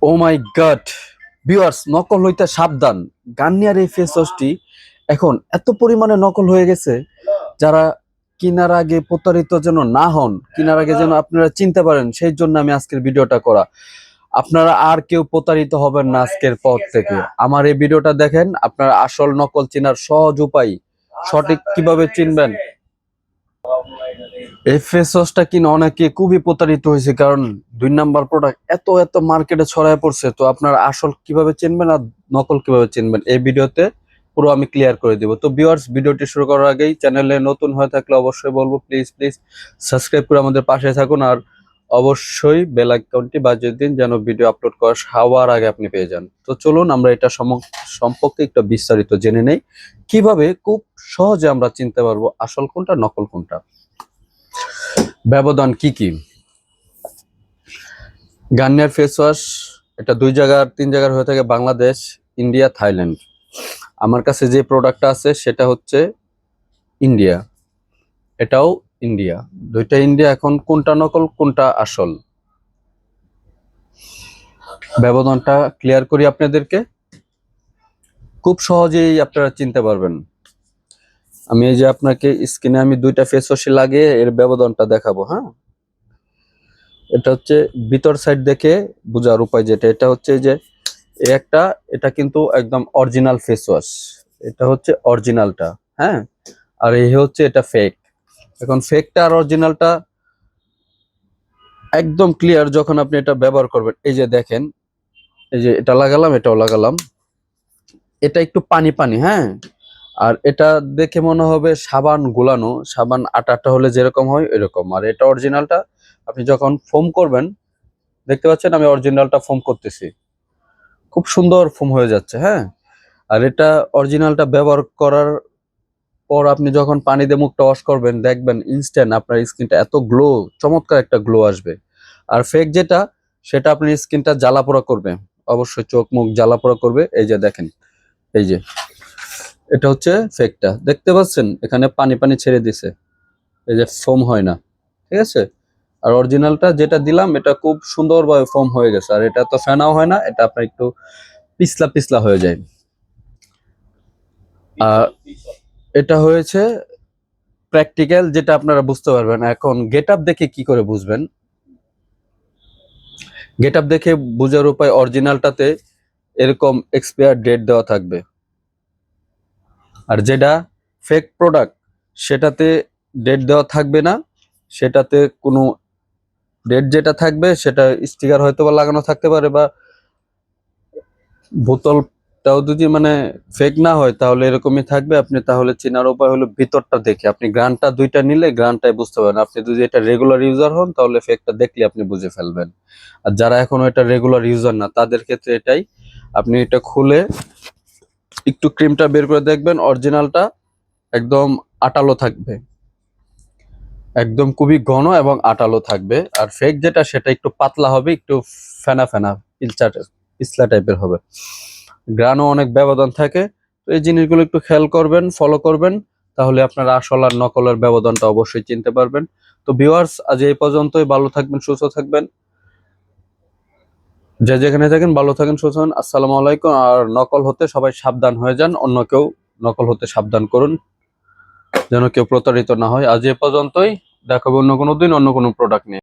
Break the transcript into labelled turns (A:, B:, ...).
A: ও মাই god, viewers, নকল হইতে সাবধান। গার্নিয়ার এই ফেস ওয়াশটি এখন এত পরিমাণে নকল হয়ে গেছে, যারা কেনার আগে প্রতারিত যেন না হন, কেনার আগে যেন আপনারা চিনতে পারেন, সেই জন্য আমি আজকের ভিডিওটা করা। আপনারা আর কেউ প্রতারিত হবেন না আজকের পর থেকে। আমার এই ভিডিওটা দেখেন, আপনারা আসল নকল চেনার সহজ উপায়, সঠিক কিভাবে চিনবেন। এই ফেস ওয়াশটা কিনে অনেকে খুবই প্রতারিত হয়েছে, কারণ 2 নাম্বার প্রোডাক্ট এত এত মার্কেটে ছড়ায় পড়ছে। তো আপনারা আসল কিভাবে চিনবেন আর নকল কিভাবে চিনবেন, এই ভিডিওতে পুরো আমি ক্লিয়ার করে দিব। তো ভিউয়ার্স, ভিডিওটি শুরু করার আগেই চ্যানেলে নতুন হয়ে থাকলে অবশ্যই বলবো, প্লিজ প্লিজ সাবস্ক্রাইব করে আমাদের পাশে থাকুন, আর অবশ্যই বেল আইকনটি বাজিয়ে দিন যেন ভিডিও আপলোড করা সবার আগে আপনি পেয়ে যান। তো চলুন আমরা এটা সম্পর্কে একটু বিস্তারিত জেনে নেই, কিভাবে খুব সহজে আমরা চিনতে পারবো আসল কোনটা নকল কোনটা। ব্যবধান কি কি? গার্নিয়ার ফেস ওয়াশ এটা 2 জায়গার 3 জায়গার হয়ে থাকে, বাংলাদেশ, ইন্ডিয়া, থাইল্যান্ড। আমার কাছে যে প্রোডাক্টটা আছে সেটা হচ্ছে ইন্ডিয়া, এটাও ইন্ডিয়া, দুইটা ইন্ডিয়া। এখন কোনটা নকল কোনটা আসল, ব্যবধানটা ক্লিয়ার করি আপনাদেরকে, খুব সহজেই আপনারা চিনতে পারবেন। আমি এই যে আপনাকে স্ক্রিনে আমি 2টা ফেস ওয়াশ লাগিয়ে এর ব্যবধানটা দেখাবো। হ্যাঁ, এটা হচ্ছে ভিতর সাইড দেখে বোঝার উপায় যেটা, এটা হচ্ছে যে একটা, এটা কিন্তু একদম অরিজিনাল ফেস ওয়াশ, এটা হচ্ছে অরিজিনালটা। হ্যাঁ, আর এই হচ্ছে এটা ফেক। এখন ফেকটা আর অরিজিনালটা একদম ক্লিয়ার যখন আপনি এটা ব্যবহার করবেন। এই যে দেখেন, এই যে এটা লাগালাম, এটাও লাগালাম, এটা একটু পানি পানি। হ্যাঁ, আর এটা দেখে মনে হবে সাবান গুলানো, সাবান আটা আটা হলে যেরকম হয় এরকম। আর এটা অরিজিনালটা আপনি যখন ফোম করবেন, দেখতে পাচ্ছেন আমি অরিজিনালটা ফোম করতেছি, খুব সুন্দর ফোম হয়ে যাচ্ছে। হ্যাঁ, আর এটা অরিজিনালটা ব্যবহার করার পর আপনি যখন পানি দিয়ে মুখটা ওয়াশ করবেন, দেখবেন ইনস্ট্যান্ট আপনার স্কিনটা এত গ্লো, চমৎকার একটা গ্লো আসবে। আর ফেক যেটা, সেটা আপনার স্কিনটা জ্বালা পোড়া করবে, অবশ্যই চোখ মুখ জ্বালা পোড়া করবে। এই যে দেখেন, এই যে এটা হচ্ছে ফেকটা, দেখতে পাচ্ছেন এখানে পানি পানি ছেড়ে দিছে, এই যে ফোম হয় না, ঠিক আছে। আর অরিজিনালটা যেটা দিলাম এটা খুব সুন্দরভাবে ফোম হয়ে গেছে, আর এটা তো ফেনাও হয় না, এটা আপনার একটু পিছলা পিছলা হয়ে যায়। আর এটা হয়েছে প্র্যাকটিক্যাল, যেটা আপনারা বুঝতে পারবেন। এখন গেট আপ দেখে কি করে বুঝবেন? গেট আপ দেখে বোঝার উপায়, অরিজিনালটাতে এরকম এক্সপায়ার ডেট দেওয়া থাকবে, আর যেটা ফেক প্রোডাক্ট সেটাতে ডেট দেওয়া থাকবে না। সেটাতে কোনো ডেট যেটা থাকবে সেটা স্টিকার হয়তো বা লাগানো থাকতে পারে, বা বোতলটাও যদি মানে ফেক না হয় তাহলে এরকমই থাকবে। আপনি তাহলে চেনার উপায় হলো ভিতরটা দেখে, আপনি গ্রানটা 2টা নিলে গ্রানটাই বুঝতে পারবেন। আপনি যদি এটা রেগুলার ইউজার হন তাহলে ফেকটা দেখলে আপনি বুঝে ফেলবেন। আর যারা এখনো এটা রেগুলার ইউজার না, তাদের ক্ষেত্রে এটাই, আপনি এটা খুলে একটু ক্রিমটা বের করে দেখবেন, অরিজিনালটা একদম আটালো থাকবে, একদম খুবই ঘন এবং আটালো থাকবে। আর ফেক যেটা সেটা একটু পাতলা হবে, একটু ফেনা ফেনা পিছলা টাইপের হবে, গ্রানও অনেক ব্যবধান থাকে। তো এই জিনিসগুলো একটু খেয়াল করবেন, ফলো করবেন, তাহলে আপনারা আসল আর নকলের ব্যবধানটা অবশ্যই চিনতে পারবেন। তো ভিউয়ার্স, আজ এই পর্যন্তই। ভালো থাকবেন, সুস্থ থাকবেন, যে যেখানে থাকেন ভালো থাকেন, সুস্থ থাকেন। আসসালামু আলাইকুম। আর নকল হতে সবাই সাবধান হয়ে যান, অন্য কেউ নকল হতে সাবধান করুন, যেন কেউ প্রতারিত না হয়। আজ এ পর্যন্তই, দেখাবো অন্য কোনো দিন অন্য কোনো প্রোডাক্ট নিয়ে।